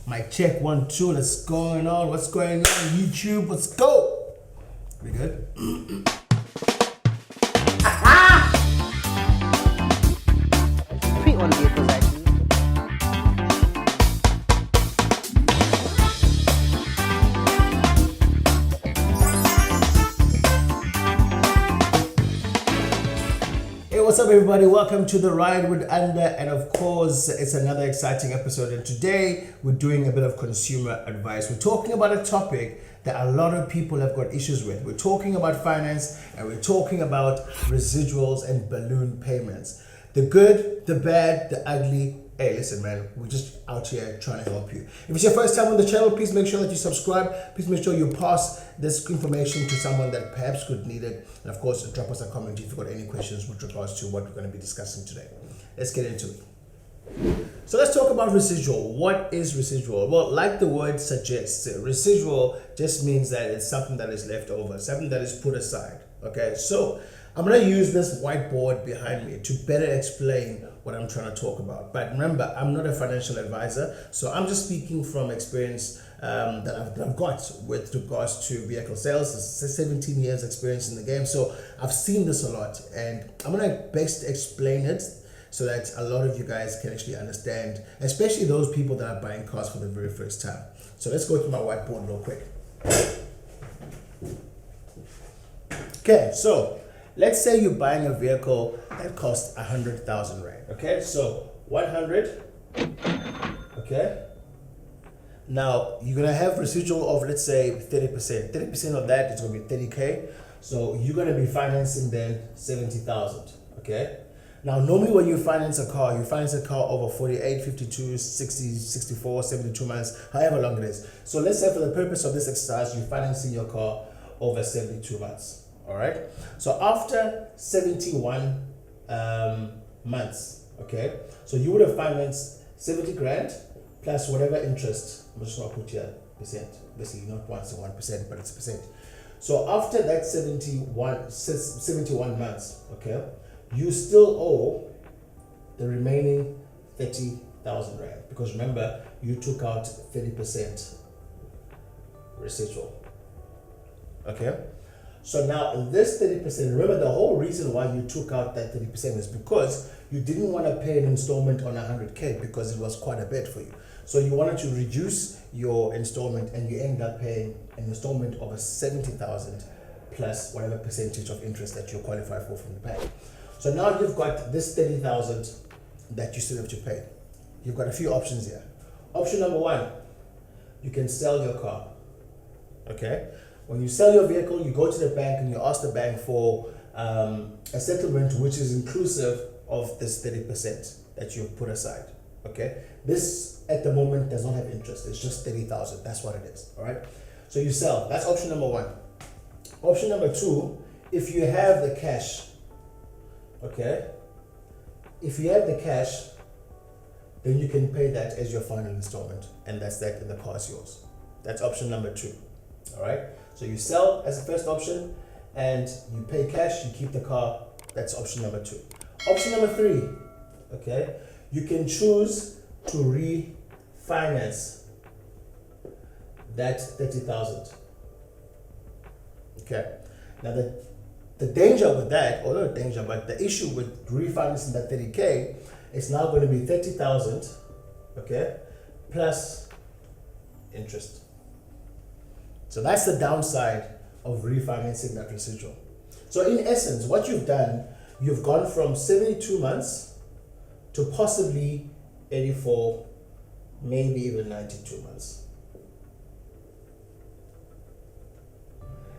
Mic check 1 2. What's going on? What's going on? YouTube, let's go. We good? Pre-owned vehicles actually. Hey, what's up everybody? Welcome to the Ride with Under, and of course it's another exciting episode, and today we're doing a bit of consumer advice. We're talking about a topic that a lot of people have got issues with. We're talking about finance, and we're talking about residuals and balloon payments. The good, the bad, the ugly. Hey, listen man, we're just out here trying to help you. If it's your first time on the channel, please make sure that you subscribe. Please make sure you pass this information to someone that perhaps could need it. And of course, drop us a comment if you've got any questions with regards to what we're going to be discussing today. Let's get into it. So let's talk about residual. What is residual? Well, like the word suggests, residual just means that it's something that is left over, something that is put aside. Okay, so I'm going to use this whiteboard behind me to better explain what I'm trying to talk about. But remember, I'm not a financial advisor, so I'm just speaking from experience that I've got with regards to vehicle sales. It's 17 years experience in the game, so I've seen this a lot, and I'm going to best explain it so that a lot of you guys can actually understand, especially those people that are buying cars for the very first time. So let's go to my whiteboard real quick. Okay, so let's say you're buying a vehicle that costs 100,000 Rand. Okay, so 100. Okay. Now you're gonna have residual of, let's say, 30%. 30% of that is gonna be 30K. So you're gonna be financing then 70,000. Okay. Now normally when you finance a car over 48, 52, 60, 64, 72 months, however long it is. So let's say for the purpose of this exercise, you're financing your car over 72 months. All right. So after 71 months, okay, so you would have financed 70 grand plus whatever interest. I'm just going to put here percent. Basically, not 1%, but it's percent. So after that 71 months, okay, you still owe the remaining 30,000 Rand, because remember, you took out 30% residual. Okay. So now this 30%, remember the whole reason why you took out that 30% is because you didn't want to pay an installment on 100K because it was quite a bit for you. So you wanted to reduce your installment, and you end up paying an installment of 70,000 plus whatever percentage of interest that you qualify for from the bank. So now you've got this 30,000 that you still have to pay. You've got a few options here. Option number one, you can sell your car. Okay. When you sell your vehicle, you go to the bank and you ask the bank for a settlement which is inclusive of this 30% that you've put aside. Okay, this at the moment does not have interest. It's just 30,000. That's what it is. All right. So you sell. That's option number one. Option number two, if you have the cash. Okay. If you have the cash, then you can pay that as your final installment, and that's that, and the car is yours. That's option number two. All right. So you sell as the first option, and you pay cash, you keep the car. That's option number two. Option number three, okay, you can choose to refinance that 30,000. Okay. Now the danger with that, or not danger, but the issue with refinancing that 30K is now going to be 30,000, okay, plus interest. So that's the downside of refinancing that residual. So in essence, what you've done, you've gone from 72 months to possibly 84, maybe even 92 months.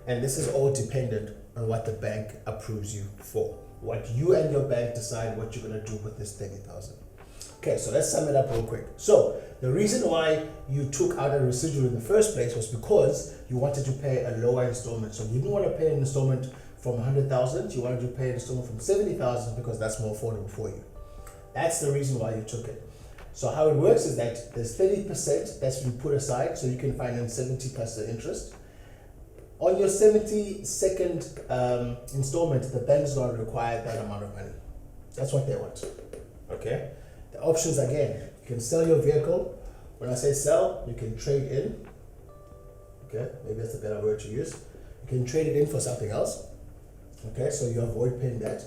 And this is all dependent on what the bank approves you for. What you and your bank decide what you're going to do with this 30,000. Okay, so let's sum it up real quick. So the reason why you took out a residual in the first place was because you wanted to pay a lower installment. So you didn't want to pay an installment from 100,000. You wanted to pay an installment from 70,000 because that's more affordable for you. That's the reason why you took it. So how it works is that there's 30% that's been put aside, so you can finance 70 plus the interest. On your 72nd installment, the bank's going to require that amount of money. That's what they want. Okay. The options again, you can sell your vehicle When I say sell, you can trade in. Okay, maybe that's a better word to use. You can trade it in for something else. Okay, so you avoid paying that.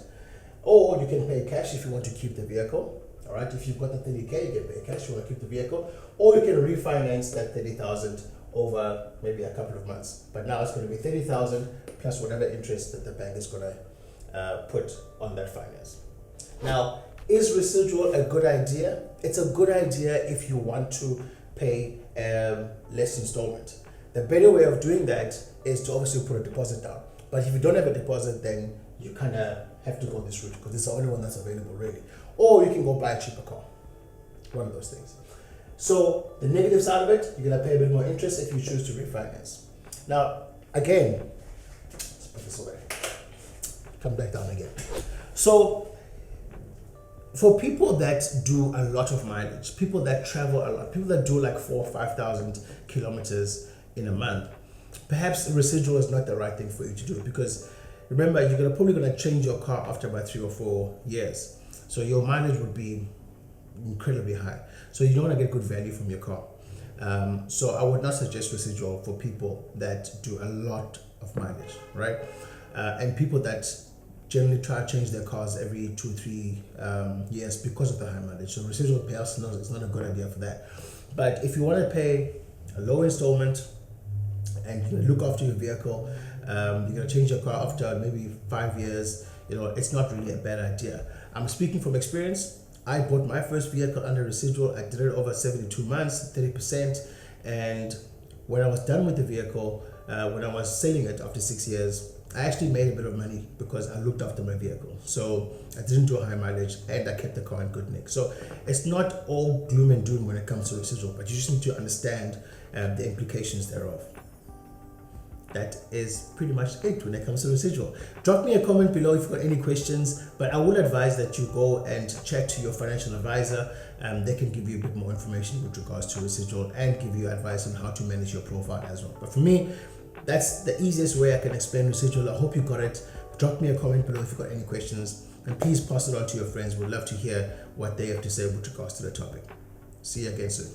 Or you can pay cash if you want to keep the vehicle. All right, if you've got the 30K, you can pay cash, you want to keep the vehicle. Or you can refinance that 30,000 over maybe a couple of months. But now it's going to be 30,000 plus whatever interest that the bank is going to put on that finance. Now, is residual a good idea? It's a good idea if you want to pay less installment. The better way of doing that is to obviously put a deposit down. But if you don't have a deposit, then you kind of have to go this route because it's the only one that's available really. Or you can go buy a cheaper car. One of those things. So the negative side of it, you're going to pay a bit more interest if you choose to refinance. Now, again, let's put this away. Come back down again. So for people that do a lot of mileage, people that travel a lot, people that do like 4,000 or 5,000 kilometers in a month, perhaps residual is not the right thing for you to do because remember, you're probably going to change your car after about 3 or 4 years. So your mileage would be incredibly high. So you don't want to get good value from your car. So I would not suggest residual for people that do a lot of mileage, right? And people that generally try to change their cars every 2-3 years because of the high mileage. So residual payouts, no, it's not a good idea for that. But if you want to pay a low installment and you look after your vehicle, you're going to change your car after maybe 5 years, it's not really a bad idea. I'm speaking from experience. I bought my first vehicle under residual. I did it over 72 months, 30%. And when I was done with the vehicle, when I was selling it after 6 years, I actually made a bit of money because I looked after my vehicle. So I didn't do a high mileage and I kept the car in good nick. So it's not all gloom and doom when it comes to residual, but you just need to understand the implications thereof. That is pretty much it when it comes to residual. Drop me a comment below if you've got any questions, but I will advise that you go and chat to your financial advisor. They can give you a bit more information with regards to residual and give you advice on how to manage your profile as well. But for me, that's the easiest way I can explain residual. I hope you got it. Drop me a comment below if you've got any questions, and please pass it on to your friends. We'd love to hear what they have to say with regards to the topic. See you again soon.